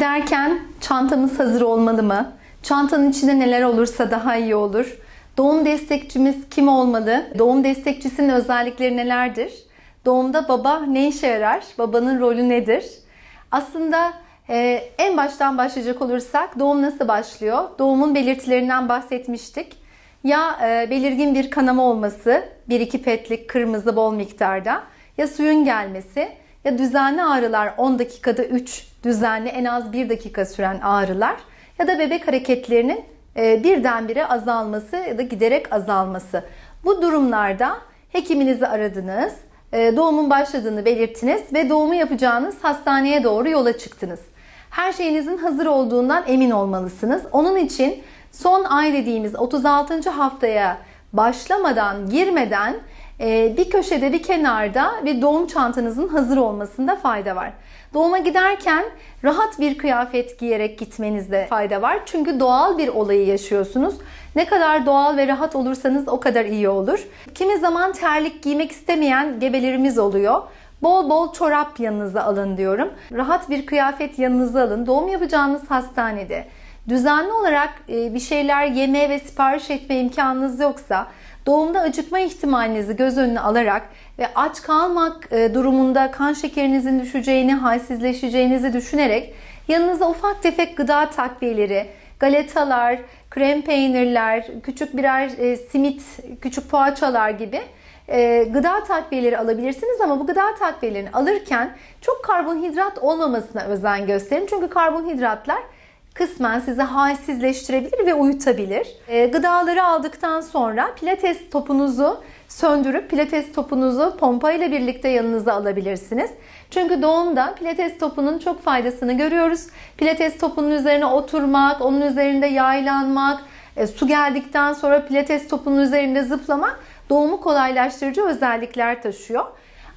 giderken çantamız hazır olmalı mı? Çantanın içinde neler olursa daha iyi olur? Doğum destekçimiz kim olmalı? Doğum destekçisinin özellikleri nelerdir? Doğumda baba ne işe yarar? Babanın rolü nedir? Aslında en baştan başlayacak olursak doğum nasıl başlıyor? Doğumun belirtilerinden bahsetmiştik. Ya belirgin bir kanama olması, 1-2 petlik kırmızı bol miktarda, ya suyun gelmesi, ya düzenli ağrılar 10 dakikada 3, düzenli en az 1 dakika süren ağrılar, ya da bebek hareketlerinin birdenbire azalması ya da giderek azalması. Bu durumlarda hekiminizi aradınız, doğumun başladığını belirttiniz ve doğumu yapacağınız hastaneye doğru yola çıktınız. Her şeyinizin hazır olduğundan emin olmalısınız. Onun için son ay dediğimiz 36. haftaya başlamadan, girmeden bir köşede, bir kenarda bir doğum çantanızın hazır olmasında fayda var. Doğuma giderken rahat bir kıyafet giyerek gitmenizde fayda var. Çünkü doğal bir olayı yaşıyorsunuz. Ne kadar doğal ve rahat olursanız o kadar iyi olur. Kimi zaman terlik giymek istemeyen gebelerimiz oluyor. Bol bol çorap yanınıza alın diyorum. Rahat bir kıyafet yanınıza alın. Doğum yapacağınız hastanede düzenli olarak bir şeyler yeme ve sipariş etme imkanınız yoksa, doğumda acıkma ihtimalinizi göz önüne alarak ve aç kalmak durumunda kan şekerinizin düşeceğini, halsizleşeceğinizi düşünerek yanınıza ufak tefek gıda takviyeleri, galetalar, krem peynirler, küçük birer simit, küçük poğaçalar gibi gıda takviyeleri alabilirsiniz, ama bu gıda takviyelerini alırken çok karbonhidrat olmamasına özen gösterin. Çünkü karbonhidratlar kısmen sizi halsizleştirebilir ve uyutabilir. Gıdaları aldıktan sonra pilates topunuzu söndürüp pilates topunuzu pompa ile birlikte yanınıza alabilirsiniz. Çünkü doğumda pilates topunun çok faydasını görüyoruz. Pilates topunun üzerine oturmak, onun üzerinde yaylanmak, su geldikten sonra pilates topunun üzerinde zıplamak doğumu kolaylaştırıcı özellikler taşıyor.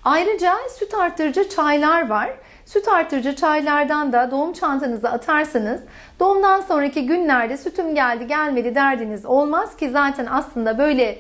Ayrıca süt artırıcı çaylar var. Süt artırıcı çaylardan da doğum çantanıza atarsanız doğumdan sonraki günlerde sütüm geldi gelmedi derdiniz olmaz ki zaten aslında böyle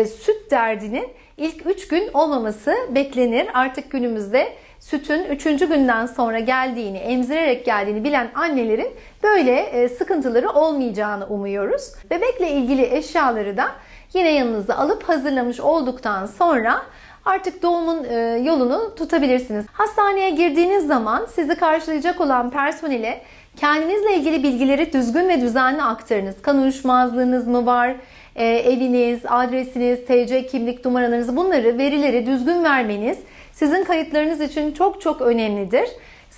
süt derdinin ilk 3 gün olmaması beklenir. Artık günümüzde sütün 3. günden sonra geldiğini, emzirerek geldiğini bilen annelerin böyle sıkıntıları olmayacağını umuyoruz. Bebekle ilgili eşyaları da yine yanınıza alıp hazırlamış olduktan sonra artık doğumun yolunu tutabilirsiniz. Hastaneye girdiğiniz zaman sizi karşılayacak olan personele kendinizle ilgili bilgileri düzgün ve düzenli aktarınız. Kan uyuşmazlığınız mı var? Eviniz, adresiniz, TC kimlik numaralarınız, bunları, verileri düzgün vermeniz sizin kayıtlarınız için çok çok önemlidir.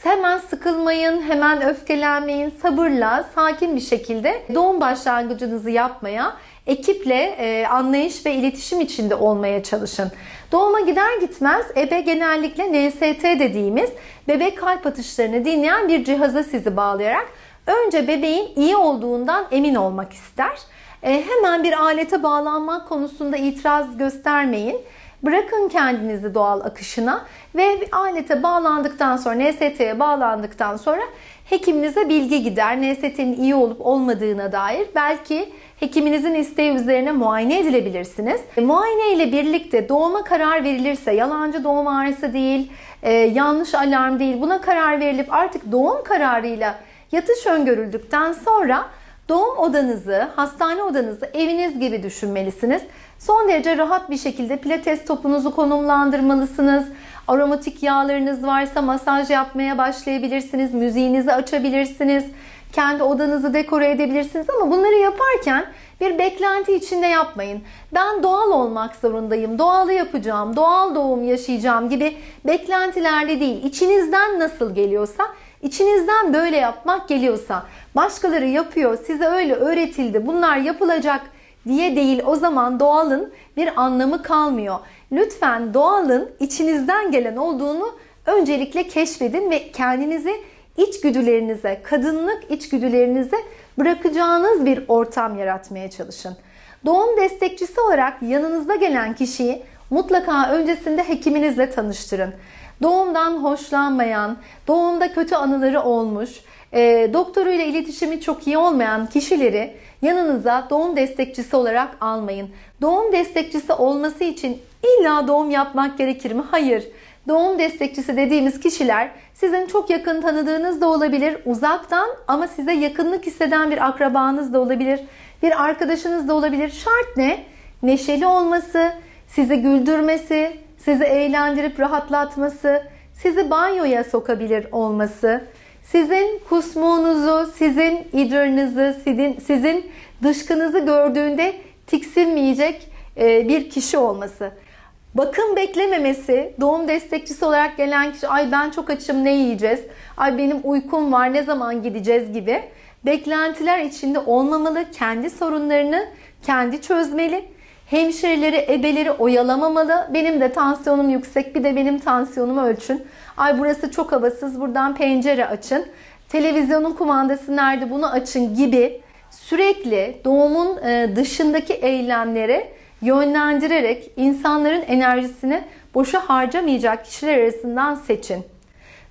Hemen sıkılmayın, hemen öfkelenmeyin, sabırla, sakin bir şekilde doğum başlangıcınızı yapmaya, ekiple anlayış ve iletişim içinde olmaya çalışın. Doğuma gider gitmez ebe genellikle NST dediğimiz bebek kalp atışlarını dinleyen bir cihaza sizi bağlayarak önce bebeğin iyi olduğundan emin olmak ister. Hemen bir alete bağlanmak konusunda itiraz göstermeyin. Bırakın kendinizi doğal akışına ve bir alete bağlandıktan sonra, NST'ye bağlandıktan sonra hekiminize bilgi gider. NST'nin iyi olup olmadığına dair belki hekiminizin isteği üzerine muayene edilebilirsiniz. Muayene ile birlikte doğuma karar verilirse, yalancı doğum ağrısı değil, yanlış alarm değil, buna karar verilip artık doğum kararıyla yatış öngörüldükten sonra doğum odanızı, hastane odanızı eviniz gibi düşünmelisiniz. Son derece rahat bir şekilde pilates topunuzu konumlandırmalısınız. Aromatik yağlarınız varsa masaj yapmaya başlayabilirsiniz. Müziğinizi açabilirsiniz. Kendi odanızı dekore edebilirsiniz, ama bunları yaparken bir beklenti içinde yapmayın. Ben doğal olmak zorundayım, doğalı yapacağım, doğal doğum yaşayacağım gibi beklentilerle değil. İçinizden nasıl geliyorsa, içinizden böyle yapmak geliyorsa, başkaları yapıyor, size öyle öğretildi, bunlar yapılacak diye değil, o zaman doğalın bir anlamı kalmıyor. Lütfen doğalın içinizden gelen olduğunu öncelikle keşfedin ve kendinizi içgüdülerinize, kadınlık içgüdülerinize bırakacağınız bir ortam yaratmaya çalışın. Doğum destekçisi olarak yanınızda gelen kişiyi mutlaka öncesinde hekiminizle tanıştırın. Doğumdan hoşlanmayan, doğumda kötü anıları olmuş, doktoruyla iletişimi çok iyi olmayan kişileri yanınıza doğum destekçisi olarak almayın. Doğum destekçisi olması için illa doğum yapmak gerekir mi? Hayır. Doğum destekçisi dediğimiz kişiler sizin çok yakın tanıdığınız da olabilir, uzaktan ama size yakınlık hisseden bir akrabanız da olabilir, bir arkadaşınız da olabilir. Şart ne? Neşeli olması, sizi güldürmesi, sizi eğlendirip rahatlatması, sizi banyoya sokabilir olması, sizin kusmuğunuzu, sizin idrarınızı, sizin dışkınızı gördüğünde tiksinmeyecek bir kişi olması. Bakım beklememesi, doğum destekçisi olarak gelen kişi, ay ben çok açım ne yiyeceğiz, ay benim uykum var ne zaman gideceğiz gibi beklentiler içinde olmamalı, kendi sorunlarını kendi çözmeli. Hemşireleri, ebeleri oyalamamalı. Benim de tansiyonum yüksek, bir de benim tansiyonumu ölçün. Ay burası çok havasız, buradan pencere açın. Televizyonun kumandası nerede, bunu açın gibi sürekli doğumun dışındaki eylemleri yönlendirerek insanların enerjisini boşa harcamayacak kişiler arasından seçin.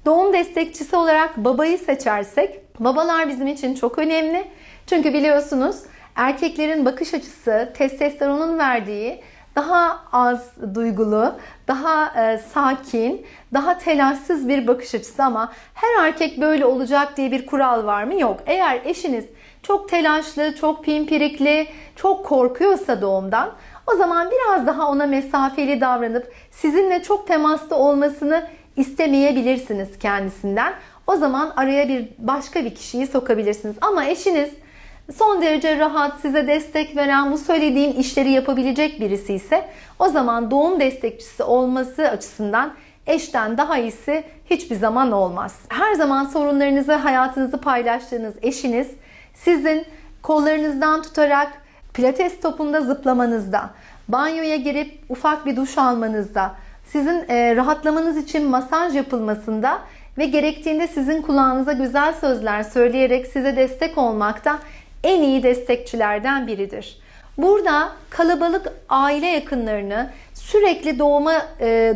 Doğum destekçisi olarak babayı seçersek, babalar bizim için çok önemli. Çünkü biliyorsunuz erkeklerin bakış açısı testosteronun verdiği daha az duygulu, daha sakin, daha telaşsız bir bakış açısı ama her erkek böyle olacak diye bir kural var mı? Yok. Eğer eşiniz çok telaşlı, çok pimpirikli, çok korkuyorsa doğumdan, o zaman biraz daha ona mesafeli davranıp sizinle çok temasta olmasını istemeyebilirsiniz kendisinden. O zaman araya başka bir kişiyi sokabilirsiniz. Ama eşiniz son derece rahat, size destek veren, bu söylediğim işleri yapabilecek birisi ise o zaman doğum destekçisi olması açısından eşten daha iyisi hiçbir zaman olmaz. Her zaman sorunlarınızı, hayatınızı paylaştığınız eşiniz sizin kollarınızdan tutarak pilates topunda zıplamanızda, banyoya girip ufak bir duş almanızda, sizin rahatlamanız için masaj yapılmasında ve gerektiğinde sizin kulağınıza güzel sözler söyleyerek size destek olmakta en iyi destekçilerden biridir. Burada kalabalık aile yakınlarını sürekli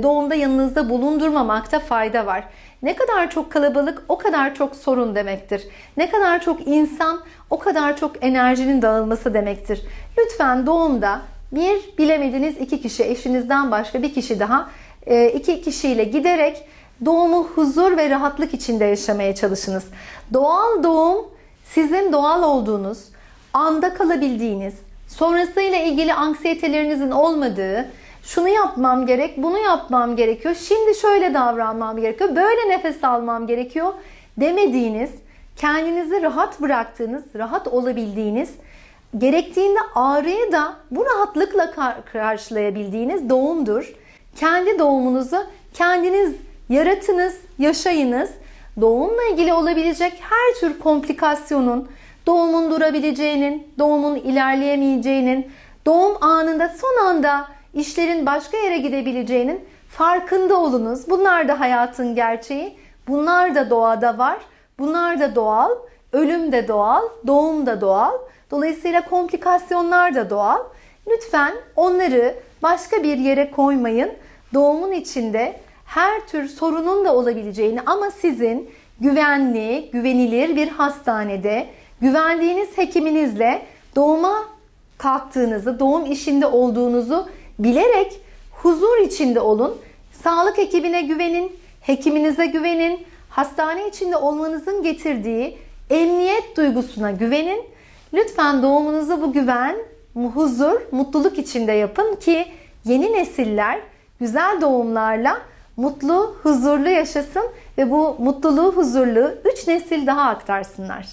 doğumda yanınızda bulundurmamakta fayda var. Ne kadar çok kalabalık o kadar çok sorun demektir. Ne kadar çok insan o kadar çok enerjinin dağılması demektir. Lütfen doğumda bir bilemediniz iki kişi, eşinizden başka bir kişi daha, iki kişiyle giderek doğumu huzur ve rahatlık içinde yaşamaya çalışınız. Doğal doğum sizin doğal olduğunuz, anda kalabildiğiniz, sonrasıyla ilgili anksiyetelerinizin olmadığı, şunu yapmam gerek, bunu yapmam gerekiyor, şimdi şöyle davranmam gerekiyor, böyle nefes almam gerekiyor demediğiniz, kendinizi rahat bıraktığınız, rahat olabildiğiniz, gerektiğinde ağrıyı da bu rahatlıkla karşılayabildiğiniz doğumdur. Kendi doğumunuzu kendiniz yaratınız, yaşayınız. Doğumla ilgili olabilecek her tür komplikasyonun, doğumun durabileceğinin, doğumun ilerleyemeyeceğinin, doğum anında son anda işlerin başka yere gidebileceğinin farkında olunuz. Bunlar da hayatın gerçeği. Bunlar da doğada var. Bunlar da doğal. Ölüm de doğal. Doğum da doğal. Dolayısıyla komplikasyonlar da doğal. Lütfen onları başka bir yere koymayın. Doğumun içinde her tür sorunun da olabileceğini ama sizin güvenli, güvenilir bir hastanede, güvendiğiniz hekiminizle doğuma kalktığınızı, doğum işinde olduğunuzu bilerek huzur içinde olun. Sağlık ekibine güvenin, hekiminize güvenin, hastane içinde olmanızın getirdiği emniyet duygusuna güvenin. Lütfen doğumunuzu bu güven, huzur, mutluluk içinde yapın ki yeni nesiller güzel doğumlarla mutlu, huzurlu yaşasın ve bu mutluluğu, huzurluğu 3 nesil daha aktarsınlar.